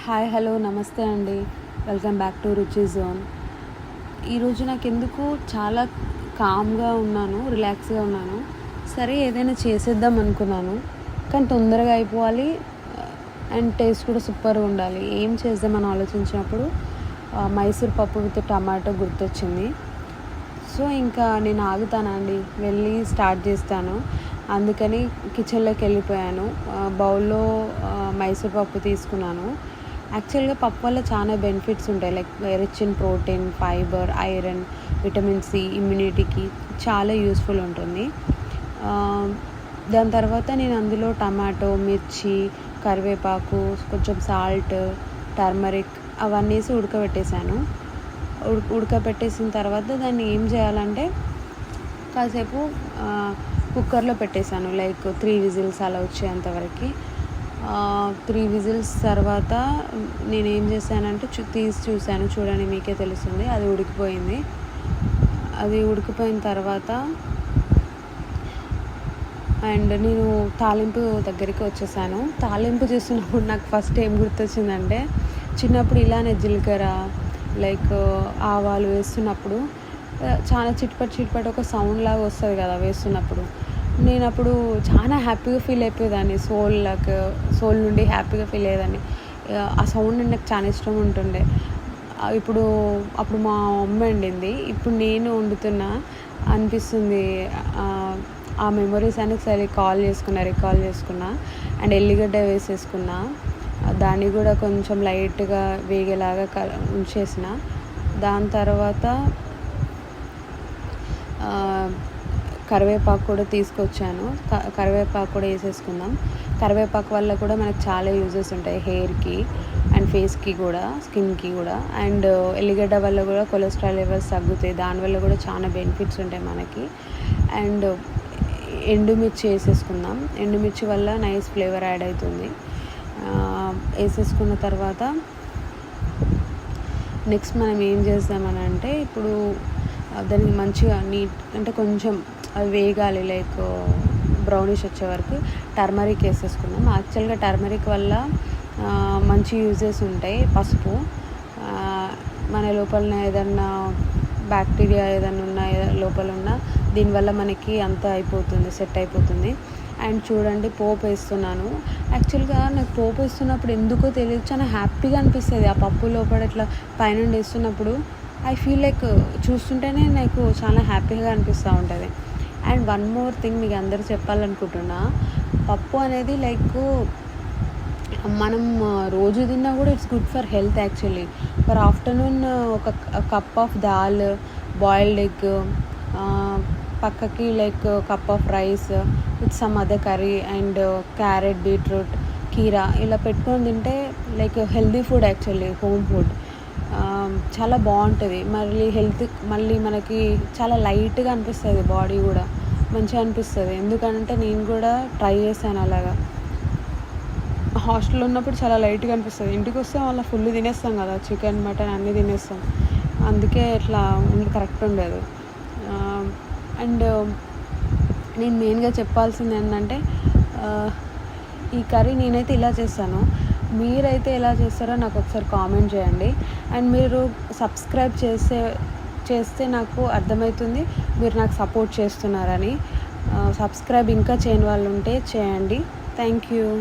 Hi hello నమస్తే అండి. Welcome back to రుచి జోన్. ఈరోజు నాకెందుకు చాలా కామ్గా ఉన్నాను, రిలాక్స్గా ఉన్నాను. సరే ఏదైనా చేసేద్దాం అనుకున్నాను, కానీ తొందరగా అయిపోవాలి అండ్ టేస్ట్ కూడా సూపర్గా ఉండాలి. ఏం చేద్దామని ఆలోచించినప్పుడు మైసూర్ పప్పు విత్ టమాటో గుర్తొచ్చింది. సో ఇంకా నేను ఆగుతానండి, వెళ్ళి స్టార్ట్ చేస్తాను. అందుకని కిచెన్లోకి వెళ్ళిపోయాను. బౌల్లో మైసూర్ పప్పు తీసుకున్నాను. యాక్చువల్గా పప్పు వల్ల చాలా బెనిఫిట్స్ ఉంటాయి, like rich in protein, fibre, iron, vitamin C, ఇమ్యూనిటీకి చాలా యూస్ఫుల్ ఉంటుంది. దాని తర్వాత నేను అందులో టమాటో, మిర్చి, కరివేపాకు, కొంచెం సాల్ట్, టర్మరిక్ అవన్నీ వేసి ఉడకబెట్టేశాను. ఉడకబెట్టేసిన తర్వాత దాన్ని ఏం చేయాలంటే కాసేపు కుక్కర్లో పెట్టేశాను, లైక్ 3 విజిల్స్ అలా వచ్చేంతవరకు. 3 విజిల్స్ తర్వాత నేనేం చేశానంటే తీసి చూశాను. చూడండి, మీకే తెలుస్తుంది అది ఉడికిపోయింది. అది ఉడికిపోయిన తర్వాత అండ్ నేను తాలింపు దగ్గరికి వచ్చేసాను. తాలింపు చేస్తున్నప్పుడు నాకు ఫస్ట్ ఏం గుర్తొచ్చిందంటే, చిన్నప్పుడు ఇలానే జీలకర్ర లైక్ ఆవాలు వేస్తున్నప్పుడు చాలా చిట్పట్ ఒక సౌండ్ లాగా వస్తుంది కదా వేస్తున్నప్పుడు. నేను అప్పుడు చాలా హ్యాపీగా ఫీల్ అయిపోయేదాన్ని, సోల్ నుండి హ్యాపీగా ఫీల్ అయ్యేదాన్ని. ఆ సౌండ్ నాకు చాలా ఇష్టం ఉంటుండే. అప్పుడు మా అమ్మ వండింది, ఇప్పుడు నేను వండుతున్నా అనిపిస్తుంది. ఆ మెమరీస్ అని సరే రికాల్ చేసుకున్నా అండ్ ఎల్లిగడ్డ వేసేసుకున్నా. దాన్ని కూడా కొంచెం లైట్గా వేగేలాగా ఉంచేసిన. దాని తర్వాత కరివేపాకు కూడా తీసుకొచ్చాను. కరివేపాకు కూడా వేసేసుకుందాం. కరివేపాకు వల్ల కూడా మనకు చాలా యూజెస్ ఉంటాయి, హెయిర్కి అండ్ ఫేస్కి కూడా, స్కిన్కి కూడా. అండ్ ఎల్లిగడ్డ వల్ల కూడా కొలెస్ట్రాల్ లెవెల్స్ తగ్గుతాయి, దానివల్ల కూడా చాలా బెనిఫిట్స్ ఉంటాయి మనకి. అండ్ ఎండుమిర్చి వేసేసుకుందాం. ఎండుమిర్చి వల్ల నైస్ ఫ్లేవర్ యాడ్ అవుతుంది. వేసేసుకున్న తర్వాత నెక్స్ట్ మనం ఏం చేద్దామని అంటే, ఇప్పుడు దానికి మంచిగా అంటే కొంచెం అది వేగాలి, లైక్ బ్రౌనిష్ వచ్చే వరకు టర్మరిక్ వేసేసుకుందాం. యాక్చువల్గా టర్మరిక్ వల్ల మంచి యూజెస్ ఉంటాయి. పసుపు మన లోపల ఏదన్నా బ్యాక్టీరియా ఏదన్నా ఉన్నా లోపల ఉన్న దీనివల్ల మనకి అంతా సెట్ అయిపోతుంది. అండ్ చూడండి, పోపు వేస్తున్నాను. యాక్చువల్గా నాకు పోపు వేస్తున్నప్పుడు ఎందుకో తెలియదు, చాలా హ్యాపీగా అనిపిస్తుంది. ఆ పప్పు లోపల ఇట్లా పైనుండి వేస్తున్నప్పుడు ఐ ఫీల్ లైక్ చూస్తుంటేనే నాకు చాలా హ్యాపీగా అనిపిస్తూ ఉంటుంది. అండ్ వన్ మోర్ థింగ్ మీకు అందరూ చెప్పాలనుకుంటున్నా, పప్పు అనేది లైక్ మనం రోజు తిన్నా కూడా it's good for health. Actually for afternoon ఒక cup of dal, boiled egg, పక్కకి like cup of rice with some other curry and carrot, beetroot, కీరా ఇలా పెట్టుకొని తింటే like healthy food, actually home food. చాలా బాగుంటుంది. మళ్ళీ మనకి చాలా లైట్గా అనిపిస్తుంది, బాడీ కూడా మంచిగా అనిపిస్తుంది. ఎందుకంటే నేను కూడా ట్రై చేశాను అలాగా. హాస్టల్లో ఉన్నప్పుడు చాలా లైట్గా అనిపిస్తుంది, ఇంటికి వస్తే మళ్ళీ ఫుల్ తినేస్తాం కదా, చికెన్, మటన్ అన్నీ తినేస్తాం. అందుకే ఇట్లా కరెక్ట్ ఉండదు. అండ్ నేను మెయిన్గా చెప్పాల్సింది ఏంటంటే, ఈ కర్రీ నేనైతే ఇలా చేస్తాను, మీరైతే ఎలా చేస్తారో నాకు ఒకసారి కామెంట్ చేయండి. అండ్ మీరు సబ్స్క్రైబ్ చేస్తే నాకు అర్థమవుతుంది మీరు నాకు సపోర్ట్ చేస్తున్నారని. సబ్స్క్రైబ్ ఇంకా చేయని వాళ్ళు ఉంటే చేయండి. Thank you.